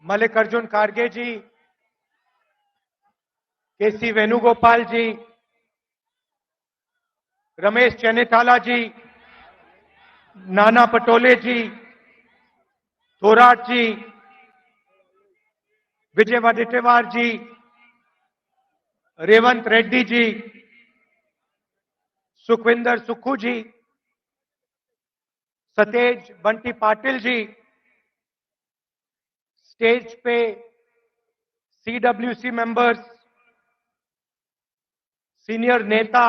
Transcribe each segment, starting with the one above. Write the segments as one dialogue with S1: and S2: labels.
S1: मल्लिकार्जुन खड़गे जी, केसी वेणुगोपाल जी, रमेश चन्नीथाला जी, नाना पटोले जी, थोराट जी, विजय वडेट्टीवार जी, रेवंत रेड्डी जी, सुखविंदर सुक्खू जी, सतेज बंटी पाटिल जी, स्टेज पे CWC members, senior नेता,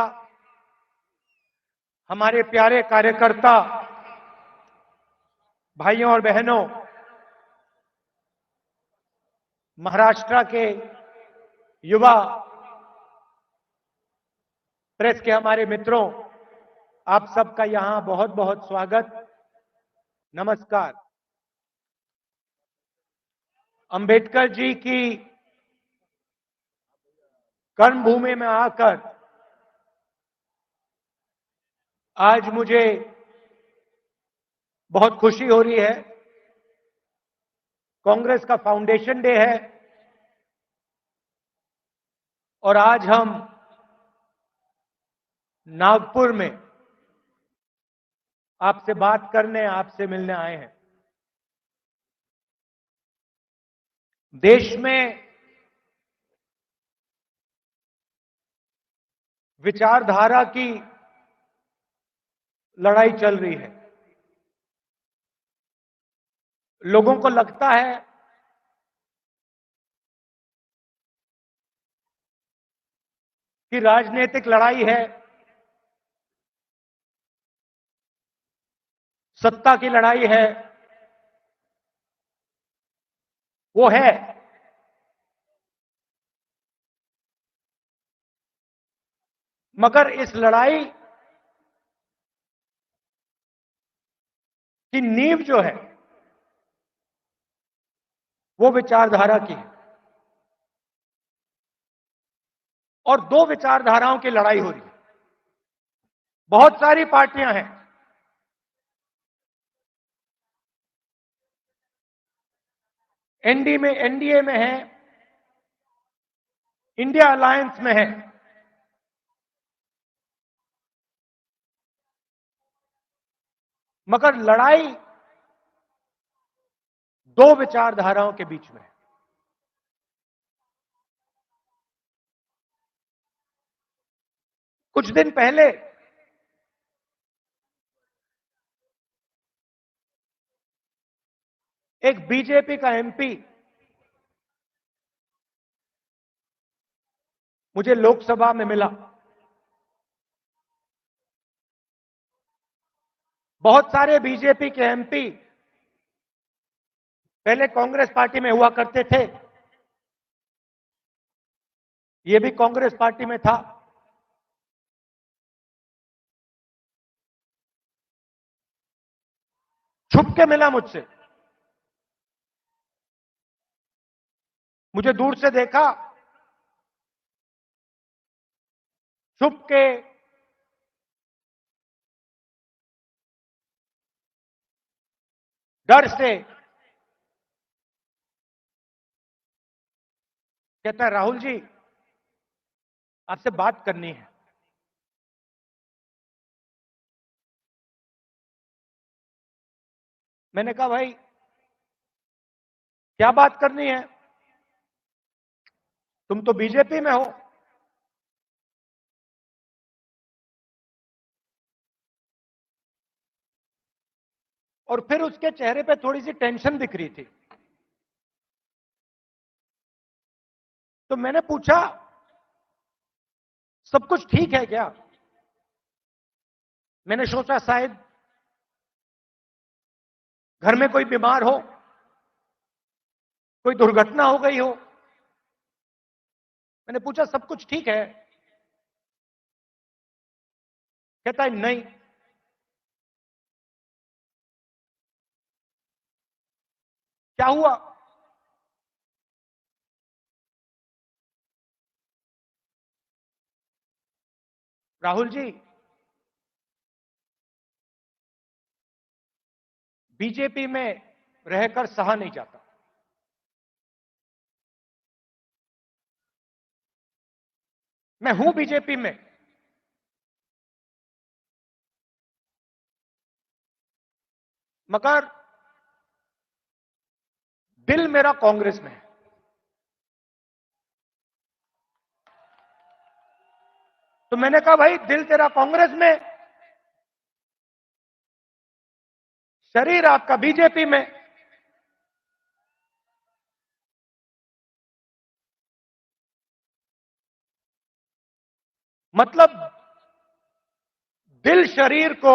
S1: हमारे प्यारे कार्यकर्ता, भाइयों और बहनों, महाराष्ट्र के युवा प्रेस के हमारे मित्रों, आप सबका यहां बहुत बहुत स्वागत, नमस्कार। अंबेडकर जी की कर्मभूमि में आकर आज मुझे बहुत खुशी हो रही है। कांग्रेस का फाउंडेशन डे है और आज हम नागपुर में आपसे बात करने, आपसे मिलने आए हैं। देश में विचारधारा की लड़ाई चल रही है। लोगों को लगता है कि राजनीतिक लड़ाई है, सत्ता की लड़ाई है, वो है, मगर इस लड़ाई की नींव जो है वो विचारधारा की है और दो विचारधाराओं की लड़ाई हो रही है। बहुत सारी पार्टियां हैं, एनडीए में है, इंडिया अलायंस में है, मगर लड़ाई दो विचारधाराओं के बीच में है। कुछ दिन पहले एक बीजेपी का एमपी मुझे लोकसभा में मिला। बहुत सारे बीजेपी के एमपी पहले कांग्रेस पार्टी में हुआ करते थे, ये भी कांग्रेस पार्टी में था। छुप के मिला मुझसे, मुझे दूर से देखा, छुप के डर से कहता है, राहुल जी आपसे बात करनी है। मैंने कहा भाई क्या बात करनी है, तुम तो बीजेपी में हो। और फिर उसके चेहरे पे थोड़ी सी टेंशन दिख रही थी। तो मैंने पूछा सब कुछ ठीक है क्या? मैंने सोचा शायद घर में कोई बीमार हो, कोई दुर्घटना हो गई हो। मैंने पूछा सब कुछ ठीक है? कहता है नहीं। क्या हुआ? राहुल जी बीजेपी में रहकर सहा नहीं जाता। मैं हूं बीजेपी में, मगर दिल मेरा कांग्रेस में है। तो मैंने कहा भाई दिल तेरा कांग्रेस में, शरीर आपका बीजेपी में। मतलब दिल शरीर को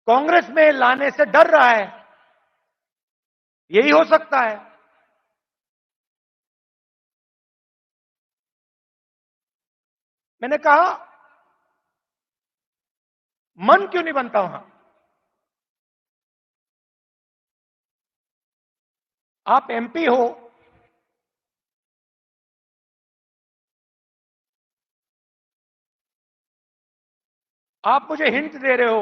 S1: कांग्रेस में लाने से डर रहा है, यही हो सकता है। मैंने कहा मन क्यों नहीं बनता वहां? आप एमपी हो, आप मुझे हिंट दे रहे हो,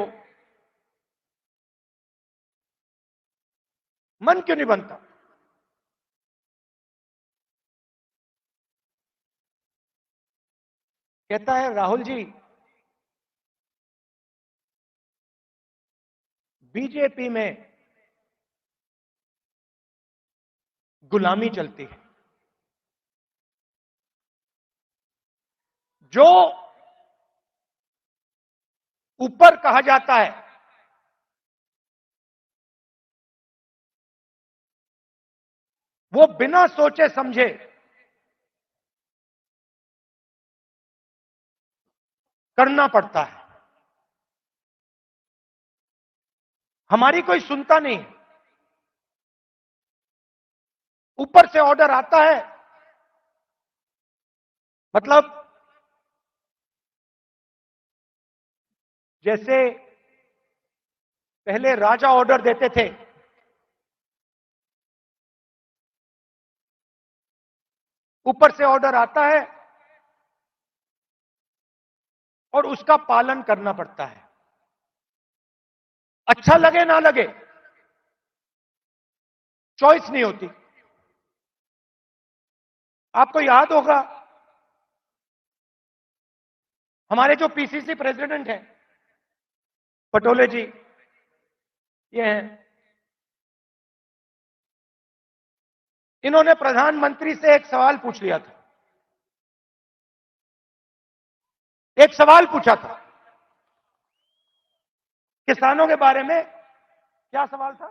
S1: मन क्यों नहीं बनता? कहता है राहुल जी, बीजेपी में गुलामी चलती है। जो ऊपर कहा जाता है वो बिना सोचे समझे करना पड़ता है। हमारी कोई सुनता नहीं, ऊपर से ऑर्डर आता है। मतलब जैसे पहले राजा ऑर्डर देते थे, ऊपर से ऑर्डर आता है और उसका पालन करना पड़ता है, अच्छा लगे ना लगे, चॉइस नहीं होती। आपको याद होगा हमारे जो पीसीसी प्रेसिडेंट हैं पटोले जी, ये हैं, इन्होंने प्रधानमंत्री से एक सवाल पूछ लिया था। एक सवाल पूछा था किसानों के बारे में। क्या सवाल था?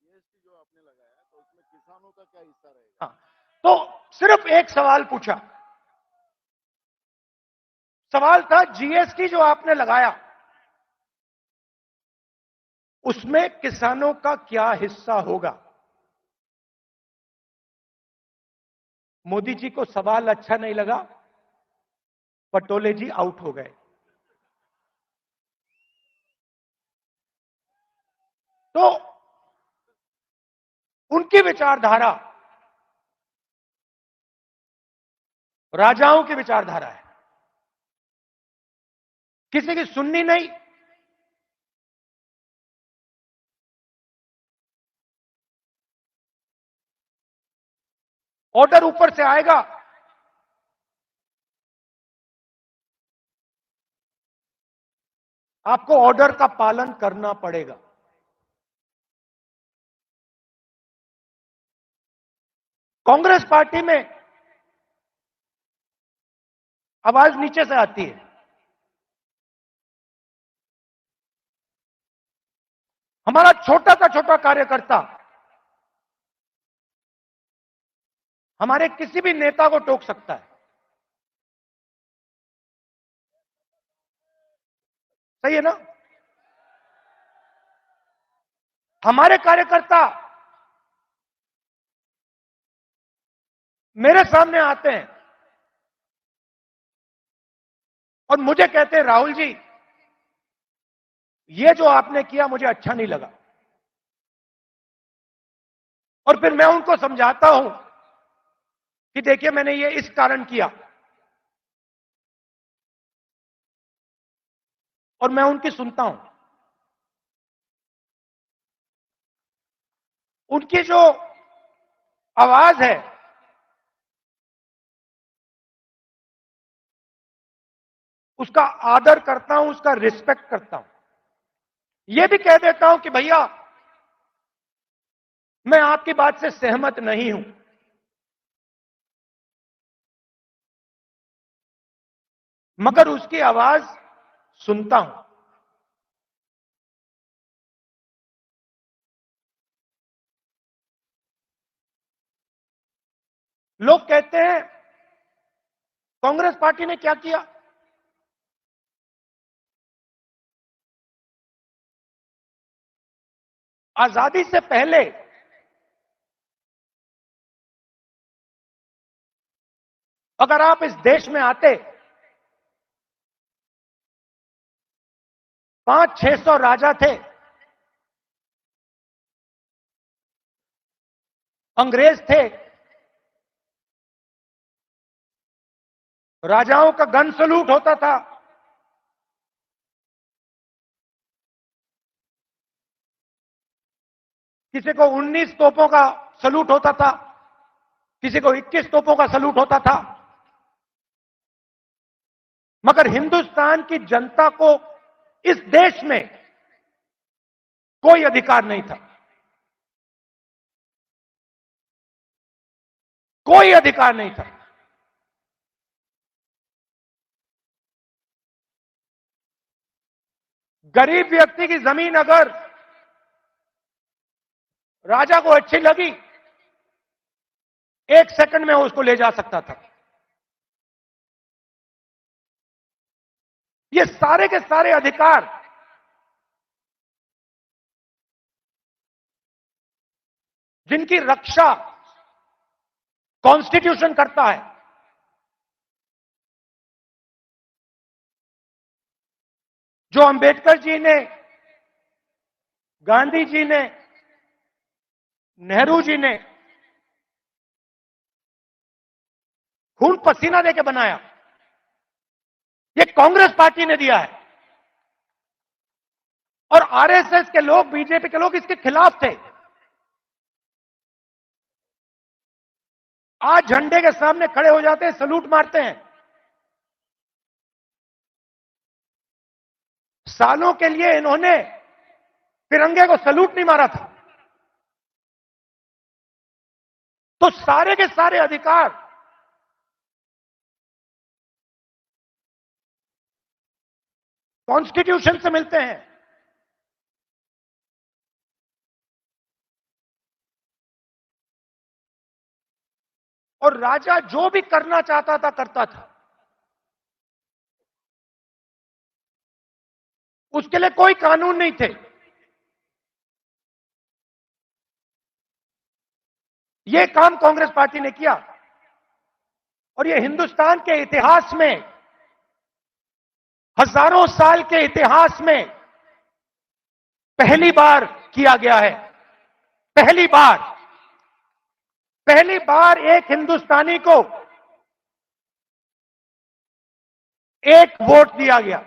S2: जीएसटी जो आपने लगाया तो उसमें किसानों का क्या हिस्सा रहेगा?
S1: हाँ, तो सिर्फ एक सवाल पूछा। सवाल था जीएसटी जो आपने लगाया उसमें किसानों का क्या हिस्सा होगा। मोदी जी को सवाल अच्छा नहीं लगा, पटोले जी आउट हो गए। तो उनकी विचारधारा राजाओं की विचारधारा है, किसी की सुननी नहीं। ऑर्डर ऊपर से आएगा, आपको ऑर्डर का पालन करना पड़ेगा। कांग्रेस पार्टी में आवाज नीचे से आती है। हमारा छोटा सा छोटा कार्यकर्ता हमारे किसी भी नेता को टोक सकता है, सही है ना? हमारे कार्यकर्ता मेरे सामने आते हैं और मुझे कहते हैं राहुल जी ये जो आपने किया मुझे अच्छा नहीं लगा, और फिर मैं उनको समझाता हूं कि देखिए मैंने ये इस कारण किया, और मैं उनकी सुनता हूं। उनकी जो आवाज है, उसका आदर करता हूं, उसका रिस्पेक्ट करता हूं। यह भी कह देता हूं कि भैया मैं आपकी बात से सहमत नहीं हूं, मगर उसकी आवाज सुनता हूं। लोग कहते हैं कांग्रेस पार्टी ने क्या किया। आजादी से पहले अगर आप इस देश में आते, 500-600 राजा थे, अंग्रेज थे, राजाओं का गन सलूट होता था, किसी को 19 तोपों का सलूट होता था, किसी को 21 तोपों का सलूट होता था, मगर हिंदुस्तान की जनता को इस देश में कोई अधिकार नहीं था, कोई अधिकार नहीं था। गरीब व्यक्ति की जमीन अगर राजा को अच्छी लगी, 1 सेकंड में उसको ले जा सकता था। ये सारे के सारे अधिकार जिनकी रक्षा कॉन्स्टिट्यूशन करता है, जो अंबेडकर जी ने, गांधी जी ने, नेहरू जी ने खून पसीना देके बनाया, ये कांग्रेस पार्टी ने दिया है। और आरएसएस के लोग, बीजेपी के लोग इसके खिलाफ थे। आज झंडे के सामने खड़े हो जाते हैं, सलूट मारते हैं। सालों के लिए इन्होंने तिरंगे को सलूट नहीं मारा था। तो सारे के सारे अधिकार कॉन्स्टिट्यूशन से मिलते हैं। और राजा जो भी करना चाहता था करता था, उसके लिए कोई कानून नहीं थे। यह काम कांग्रेस पार्टी ने किया और यह हिंदुस्तान के इतिहास में, हजारों साल के इतिहास में पहली बार किया गया है। पहली बार एक हिंदुस्तानी को एक वोट दिया गया,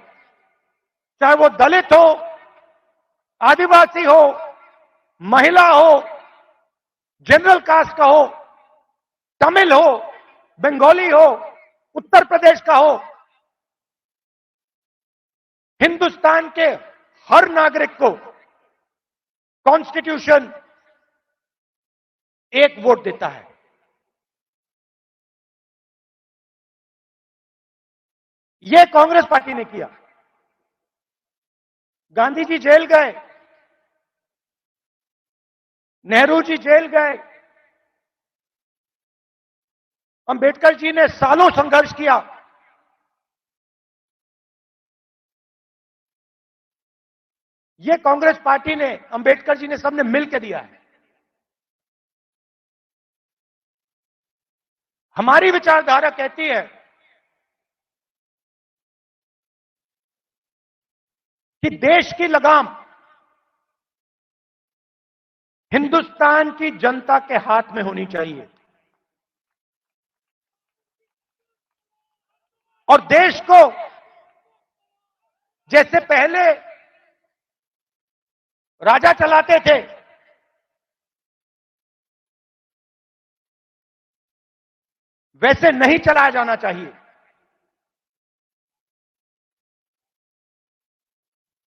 S1: चाहे वो दलित हो, आदिवासी हो, महिला हो, जनरल कास्ट का हो, तमिल हो, बंगाली हो, उत्तर प्रदेश का हो। हिंदुस्तान के हर नागरिक को कॉन्स्टिट्यूशन एक वोट देता है। यह कांग्रेस पार्टी ने किया। गांधी जी जेल गए, नेहरू जी जेल गए, अंबेडकर जी ने सालों संघर्ष किया। यह कांग्रेस पार्टी ने, अंबेडकर जी ने, सबने मिलकर दिया है। हमारी विचारधारा कहती है कि देश की लगाम हिंदुस्तान की जनता के हाथ में होनी चाहिए और देश को जैसे पहले राजा चलाते थे, वैसे नहीं चलाया जाना चाहिए।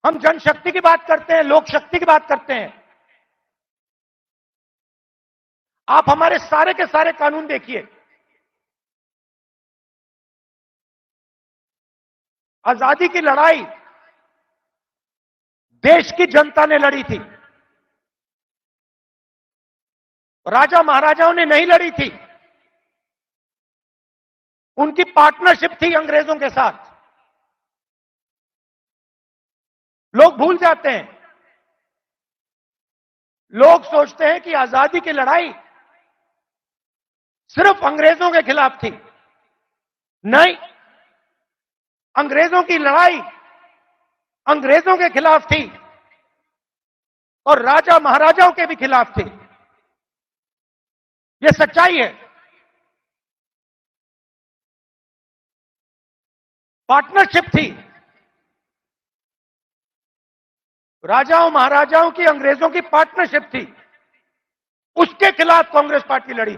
S1: हम जनशक्ति की बात करते हैं, लोक शक्ति की बात करते हैं। आप हमारे सारे के सारे कानून देखिए। आजादी की लड़ाई देश की जनता ने लड़ी थी, राजा महाराजाओं ने नहीं लड़ी थी। उनकी पार्टनरशिप थी अंग्रेजों के साथ। लोग भूल जाते हैं। लोग सोचते हैं कि आजादी की लड़ाई सिर्फ अंग्रेजों के खिलाफ थी। नहीं, अंग्रेजों की लड़ाई अंग्रेजों के खिलाफ थी और राजा महाराजाओं के भी खिलाफ थी। यह सच्चाई है। पार्टनरशिप थी। राजाओं महाराजाओं की अंग्रेजों की पार्टनरशिप थी। उसके खिलाफ कांग्रेस पार्टी लड़ी।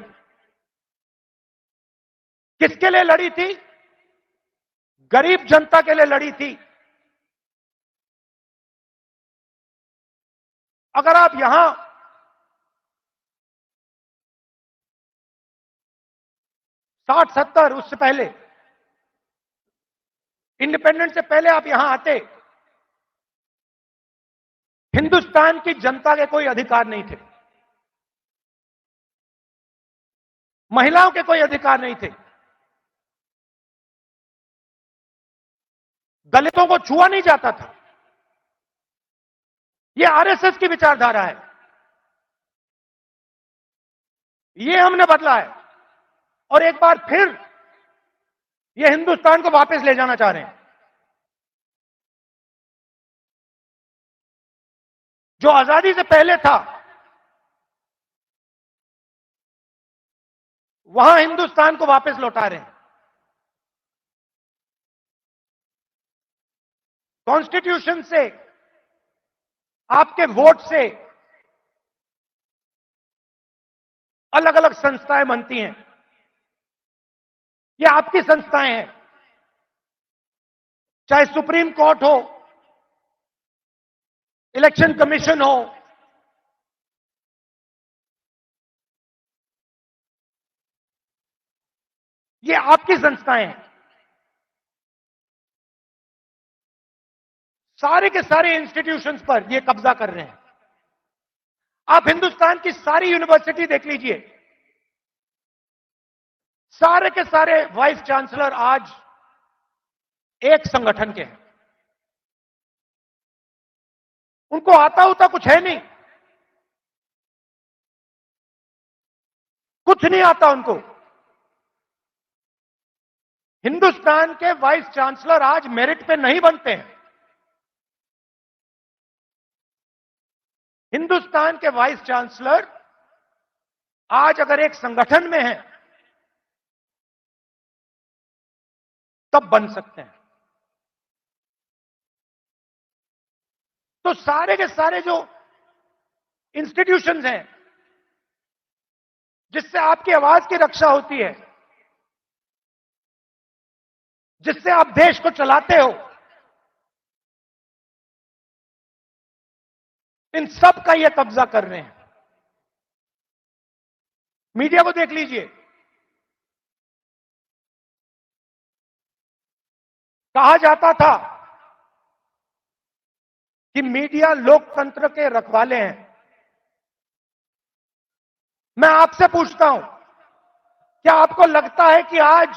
S1: किसके लिए लड़ी थी? गरीब जनता के लिए लड़ी थी। अगर आप यहां 60-70 उससे पहले, इंडिपेंडेंस से पहले आप यहां आते, हिंदुस्तान की जनता के कोई अधिकार नहीं थे। महिलाओं के कोई अधिकार नहीं थे। दलितों को छुआ नहीं जाता था। यह आरएसएस की विचारधारा है। यह हमने बदला है और एक बार फिर यह हिंदुस्तान को वापस ले जाना चाह रहे हैं। जो आजादी से पहले था वहां हिंदुस्तान को वापस लौटा रहे हैं। कॉन्स्टिट्यूशन से, आपके वोट से अलग अलग संस्थाएं बनती हैं। ये आपकी संस्थाएं हैं। चाहे सुप्रीम कोर्ट हो, इलेक्शन कमीशन हो, ये आपकी संस्थाएं हैं। सारे के सारे इंस्टीट्यूशंस पर ये कब्जा कर रहे हैं। आप हिंदुस्तान की सारी यूनिवर्सिटी देख लीजिए। सारे के सारे वाइस चांसलर आज एक संगठन के हैं। उनको आता होता कुछ है नहीं। कुछ नहीं आता उनको। हिंदुस्तान के वाइस चांसलर आज मेरिट पे नहीं बनते हैं। हिंदुस्तान के वाइस चांसलर आज अगर एक संगठन में है तब बन सकते हैं। तो सारे के सारे जो इंस्टीट्यूशंस हैं जिससे आपकी आवाज की रक्षा होती है, जिससे आप देश को चलाते हो, इन सब का ये कब्जा कर रहे हैं। मीडिया को देख लीजिए। कहा जाता था कि मीडिया लोकतंत्र के रखवाले हैं। मैं आपसे पूछता हूं, क्या आपको लगता है कि आज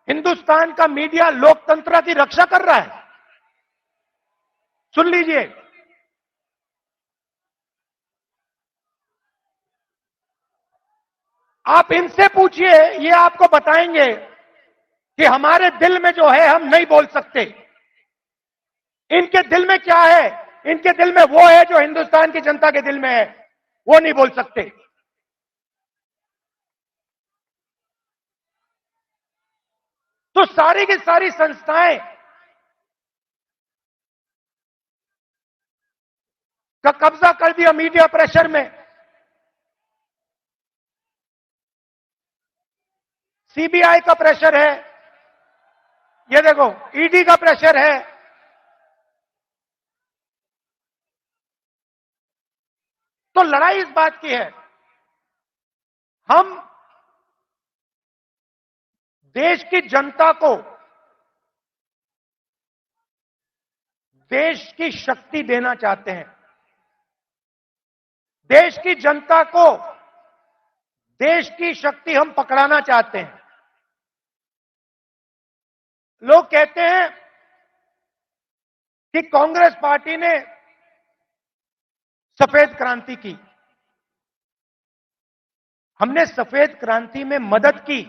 S1: हिंदुस्तान का मीडिया लोकतंत्र की रक्षा कर रहा है? सुन लीजिए। आप इनसे पूछिए, ये आपको बताएंगे कि हमारे दिल में जो है हम नहीं बोल सकते। इनके दिल में क्या है? इनके दिल में वो है जो हिंदुस्तान की जनता के दिल में है, वो नहीं बोल सकते। तो सारी की सारी संस्थाएं का कब्जा कर दिया मीडिया प्रेशर में। सीबीआई का प्रेशर है, ये देखो ईडी का प्रेशर है। तो लड़ाई इस बात की है, हम देश की जनता को देश की शक्ति देना चाहते हैं। देश की जनता को देश की शक्ति हम पकड़ाना चाहते हैं। लोग कहते हैं कि कांग्रेस पार्टी ने सफेद क्रांति की। हमने सफेद क्रांति में मदद की,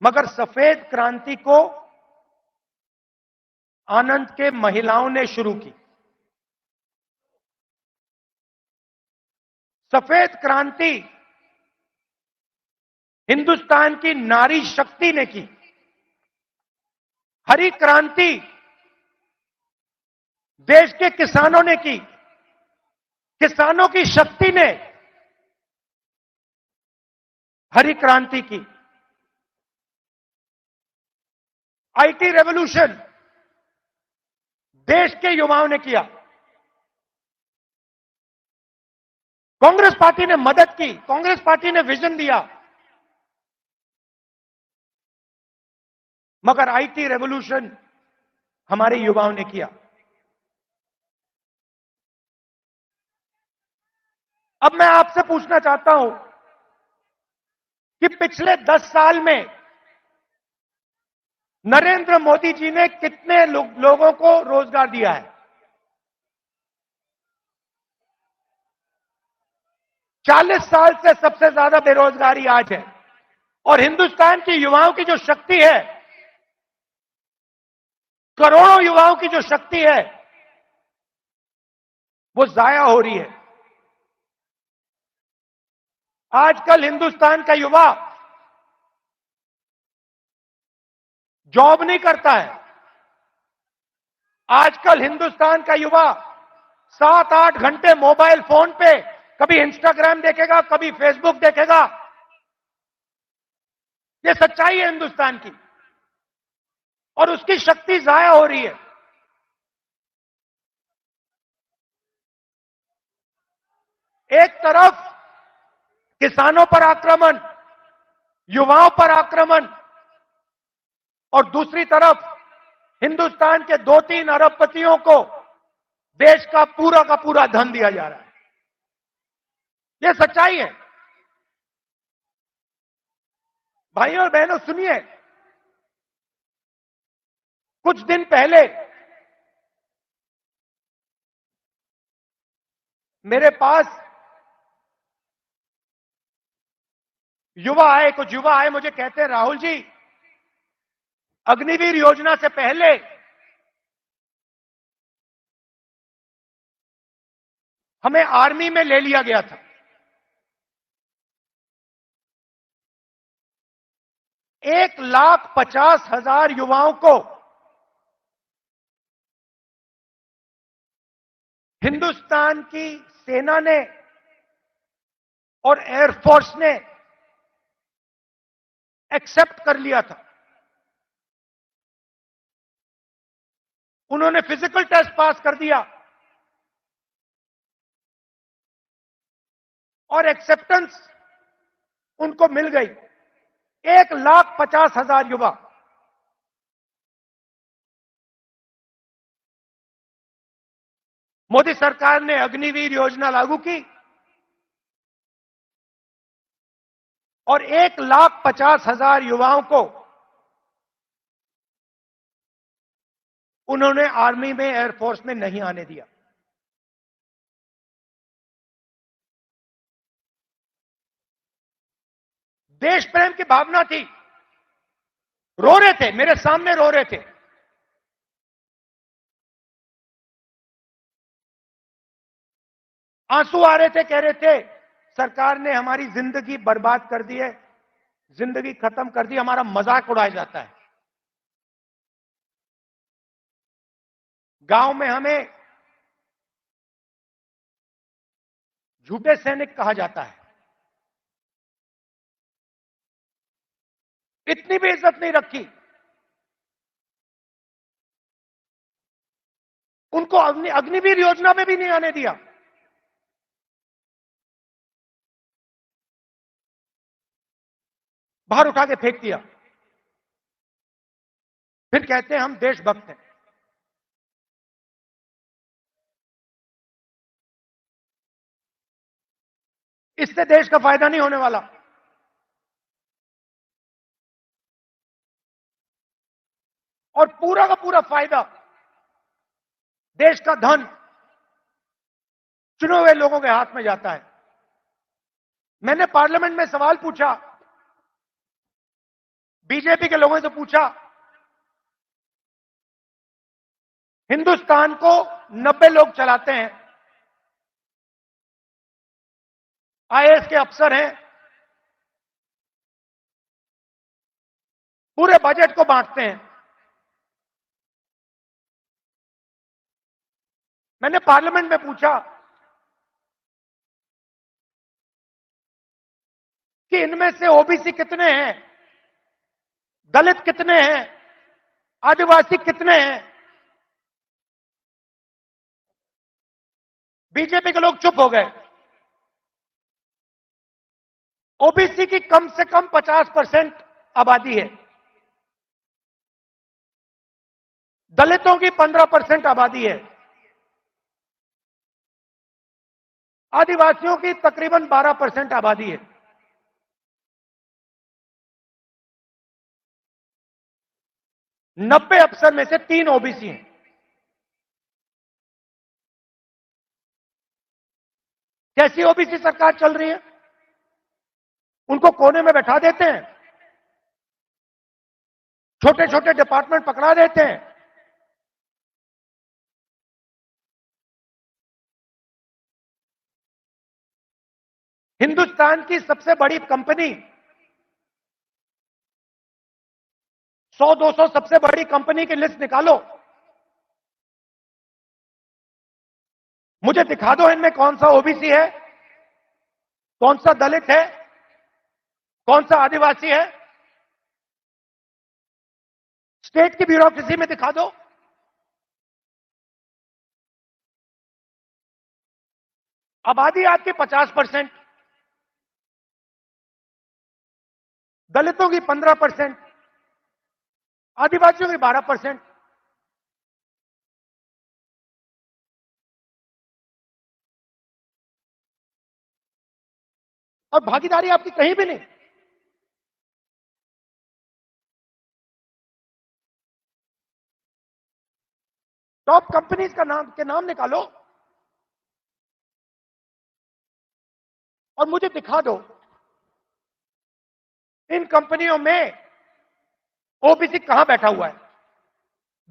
S1: मगर सफेद क्रांति को आनंद के महिलाओं ने शुरू की। सफेद क्रांति हिंदुस्तान की नारी शक्ति ने की। हरी क्रांति देश के किसानों ने की। किसानों की शक्ति ने हरी क्रांति की। आईटी रेवोल्यूशन देश के युवाओं ने किया। कांग्रेस पार्टी ने मदद की, कांग्रेस पार्टी ने विजन दिया, मगर आईटी रेवोल्यूशन हमारे युवाओं ने किया। अब मैं आपसे पूछना चाहता हूं कि पिछले 10 साल में नरेंद्र मोदी जी ने कितने लोगों को रोजगार दिया है? 40 साल से सबसे ज्यादा बेरोजगारी आज है। और हिंदुस्तान की युवाओं की जो शक्ति है, करोड़ों युवाओं की जो शक्ति है, वो जाया हो रही है। आजकल हिंदुस्तान का युवा जॉब नहीं करता है। आजकल हिंदुस्तान का युवा 7-8 घंटे मोबाइल फोन पे कभी इंस्टाग्राम देखेगा, कभी फेसबुक देखेगा। ये सच्चाई है हिंदुस्तान की, और उसकी शक्ति जाया हो रही है। एक तरफ किसानों पर आक्रमण, युवाओं पर आक्रमण, और दूसरी तरफ हिंदुस्तान के 2-3 अरबपतियों को देश का पूरा धन दिया जा रहा है। यह सच्चाई है। भाइयों और बहनों सुनिए, कुछ दिन पहले मेरे पास कुछ युवा आए, मुझे कहते हैं राहुल जी, अग्निवीर योजना से पहले हमें आर्मी में ले लिया गया था। एक 1,50,000 युवाओं को हिंदुस्तान की सेना ने और एयरफोर्स ने एक्सेप्ट कर लिया था। उन्होंने फिजिकल टेस्ट पास कर दिया और एक्सेप्टेंस उनको मिल गई। 1,50,000 युवा। मोदी सरकार ने अग्निवीर योजना लागू की और 1,50,000 युवाओं को उन्होंने आर्मी में, एयरफोर्स में नहीं आने दिया। देश प्रेम की भावना थी। रो रहे थे, मेरे सामने रो रहे थे। आंसू आ रहे थे, कह रहे थे सरकार ने हमारी जिंदगी बर्बाद कर दी है, जिंदगी खत्म कर दी, हमारा मजाक उड़ाया जाता है। गांव में हमें झूठे सैनिक कहा जाता है। इतनी भी इज्जत नहीं रखी। उनको अग्निवीर योजना में भी नहीं आने दिया। बाहर उठा के फेंक दिया। फिर कहते हैं हम देशभक्त हैं। इससे देश का फायदा नहीं होने वाला। और पूरा का पूरा फायदा, देश का धन चुने हुए लोगों के हाथ में जाता है। मैंने पार्लियामेंट में सवाल पूछा, बीजेपी के लोगों से पूछा, हिंदुस्तान को 90 लोग चलाते हैं, आईएएस के अफसर हैं, पूरे बजट को बांटते हैं। मैंने पार्लियामेंट में पूछा कि इनमें से ओबीसी कितने हैं, दलित कितने हैं, आदिवासी कितने हैं। बीजेपी के लोग चुप हो गए। ओबीसी की कम से कम 50% आबादी है, दलितों की 15% आबादी है, आदिवासियों की तकरीबन 12% आबादी है। नब्बे अफसर में से 3 ओबीसी हैं। कैसी ओबीसी सरकार चल रही है? उनको कोने में बैठा देते हैं, छोटे छोटे डिपार्टमेंट पकड़ा देते हैं, हिंदुस्तान की सबसे बड़ी कंपनी, 100-200 सबसे बड़ी कंपनी की लिस्ट निकालो, मुझे दिखा दो इनमें कौन सा ओबीसी है, कौन सा दलित है, कौन सा आदिवासी है। स्टेट की ब्यूरोक्रेसी में दिखा दो। आबादी आपकी 50%, दलितों की 15%, आदिवासियों की 12%। और भागीदारी आपकी कहीं भी नहीं। टॉप कंपनीज का नाम निकालो और मुझे दिखा दो इन कंपनियों में ओबीसी कहां बैठा हुआ है,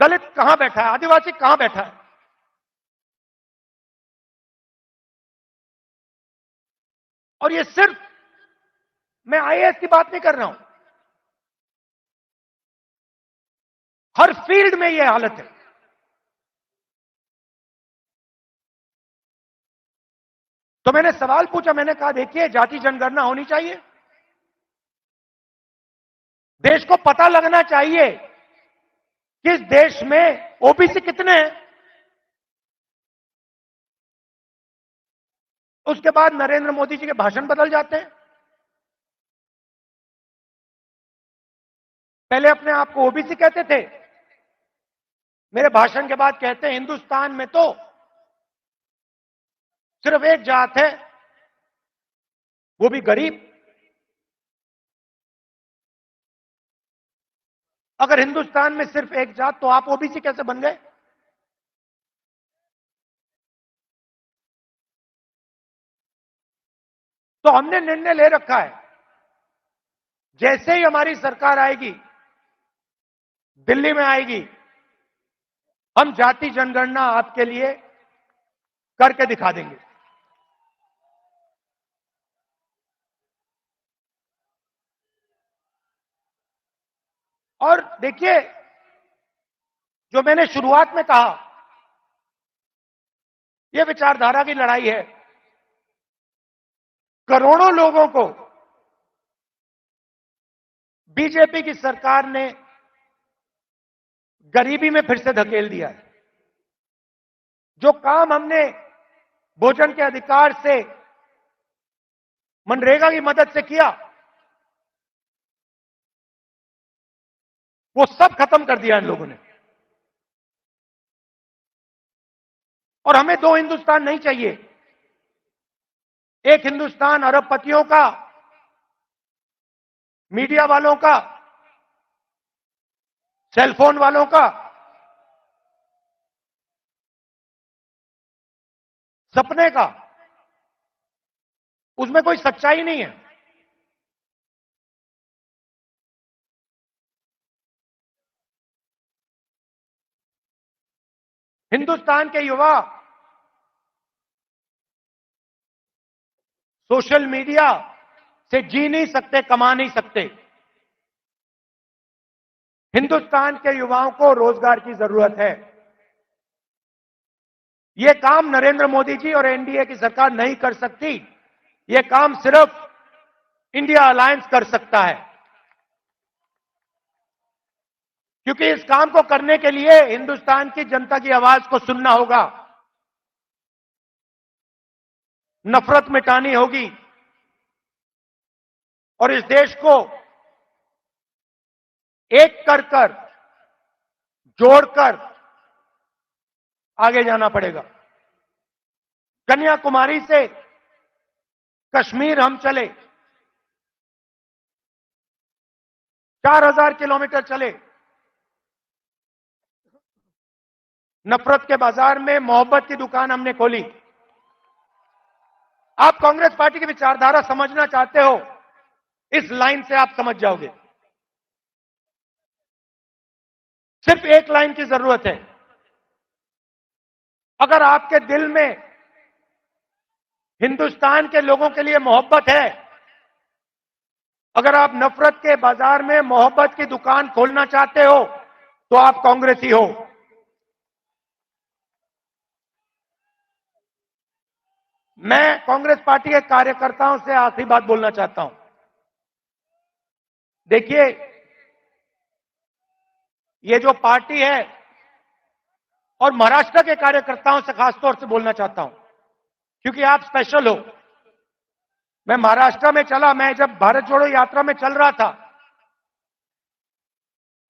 S1: दलित कहां बैठा है, आदिवासी कहां बैठा है। और ये सिर्फ, मैं आईएएस की बात नहीं कर रहा हूं, हर फील्ड में यह हालत है। तो मैंने सवाल पूछा, मैंने कहा देखिए जाति जनगणना होनी चाहिए, देश को पता लगना चाहिए कि इस देश में ओबीसी कितने हैं। उसके बाद नरेंद्र मोदी जी के भाषण बदल जाते हैं। पहले अपने आप को ओबीसी कहते थे, मेरे भाषण के बाद कहते हैं हिंदुस्तान में तो सिर्फ एक जात है, वो भी गरीब। अगर हिंदुस्तान में सिर्फ एक जात, तो आप ओबीसी कैसे बन गए? तो हमने निर्णय ले रखा है, जैसे ही हमारी सरकार आएगी, दिल्ली में आएगी, हम जाति जनगणना आपके लिए करके दिखा देंगे। और देखिए, जो मैंने शुरुआत में कहा, यह विचारधारा की लड़ाई है। करोड़ों लोगों को बीजेपी की सरकार ने गरीबी में फिर से धकेल दिया है। जो काम हमने भोजन के अधिकार से, मनरेगा की मदद से किया, वो सब खत्म कर दिया इन लोगों ने। और हमें दो हिंदुस्तान नहीं चाहिए। एक हिंदुस्तान अरबपतियों का, मीडिया वालों का, सेलफोन वालों का, सपने का, उसमें कोई सच्चाई नहीं है। हिंदुस्तान के युवा सोशल मीडिया से जी नहीं सकते, कमा नहीं सकते। हिंदुस्तान के युवाओं को रोजगार की जरूरत है। यह काम नरेंद्र मोदी जी और एनडीए की सरकार नहीं कर सकती। यह काम सिर्फ इंडिया अलायंस कर सकता है, क्योंकि इस काम को करने के लिए हिंदुस्तान की जनता की आवाज को सुनना होगा, नफरत मिटानी होगी और इस देश को एक कर जोड़कर आगे जाना पड़ेगा। कन्याकुमारी से कश्मीर हम चले, 4000 किलोमीटर चले, नफरत के बाजार में मोहब्बत की दुकान हमने खोली। आप कांग्रेस पार्टी की विचारधारा समझना चाहते हो, इस लाइन से आप समझ जाओगे। सिर्फ एक लाइन की जरूरत है। अगर आपके दिल में हिंदुस्तान के लोगों के लिए मोहब्बत है, अगर आप नफरत के बाजार में मोहब्बत की दुकान खोलना चाहते हो, तो आप कांग्रेसी हो। मैं कांग्रेस पार्टी के कार्यकर्ताओं से आखिरी बात बोलना चाहता हूं। देखिए, ये जो पार्टी है, और महाराष्ट्र के कार्यकर्ताओं से खासतौर से बोलना चाहता हूं, क्योंकि आप स्पेशल हो। मैं महाराष्ट्र में चला, मैं जब भारत जोड़ो यात्रा में चल रहा था,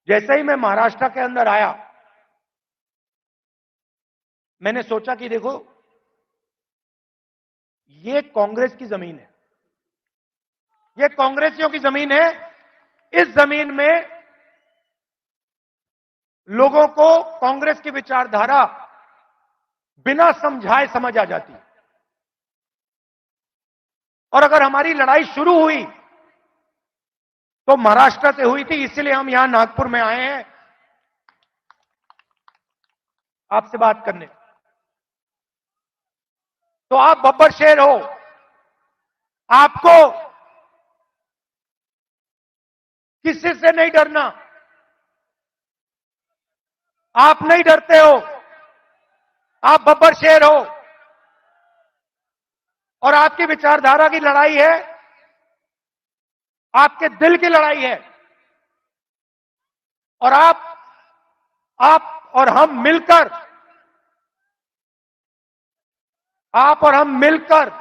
S1: जैसे ही मैं महाराष्ट्र के अंदर आया, मैंने सोचा कि देखो, ये कांग्रेस की जमीन है, ये कांग्रेसियों की जमीन है। इस जमीन में लोगों को कांग्रेस की विचारधारा बिना समझाए समझ आ जाती है। और अगर हमारी लड़ाई शुरू हुई तो महाराष्ट्र से हुई थी, इसलिए हम यहां नागपुर में आए हैं आपसे बात करने। तो आप बब्बर शेर हो, आपको किसी से नहीं डरना। आप नहीं डरते हो, आप बब्बर शेर हो, और आपकी विचारधारा की लड़ाई है, आपके दिल की लड़ाई है। और आप और हम मिलकर, आप और हम मिलकर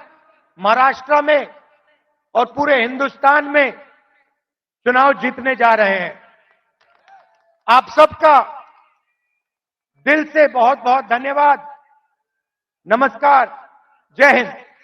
S1: महाराष्ट्र में और पूरे हिंदुस्तान में चुनाव जीतने जा रहे हैं। आप सबका दिल से बहुत बहुत धन्यवाद। नमस्कार, जय हिंद।